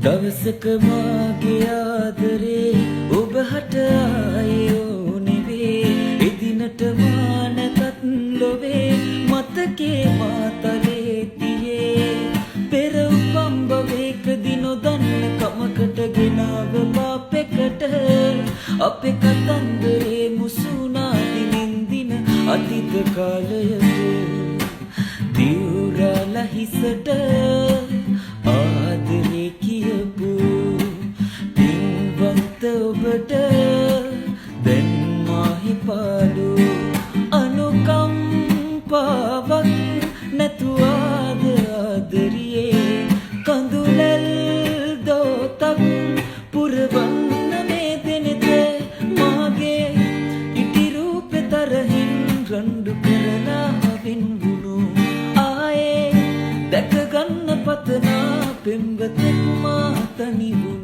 දවසක මාගේ ආදරේ ඔබ හට ආයෝ නෙවේ එදිනට මා නැතත් ලොවේ මතකේ මාතලේ තියේ පෙර උපම් භවයකදී නොදන්න කමකට ගෙනාව පාපෙකට අපේ කතන්දරේ මුසුනා දිනෙන් දින අතීත කාලයට දිවුරාලා හිසට ආදරේ කියපු පින්වන්ත ඔබට දැන් මාහි පාඩු අනුකම්පාවක් නැතුවාද ආදරියේ කඳුලැල් දෝතක් පුරවන්න මේ දෙනෙත මාගේ ඉටි රූපෙ තරහින් රණ්ඩු කරලා වෙන්වුණු ආයේ දැක ගන්න පතනා පෙම්වතෙක් මා තනි වූ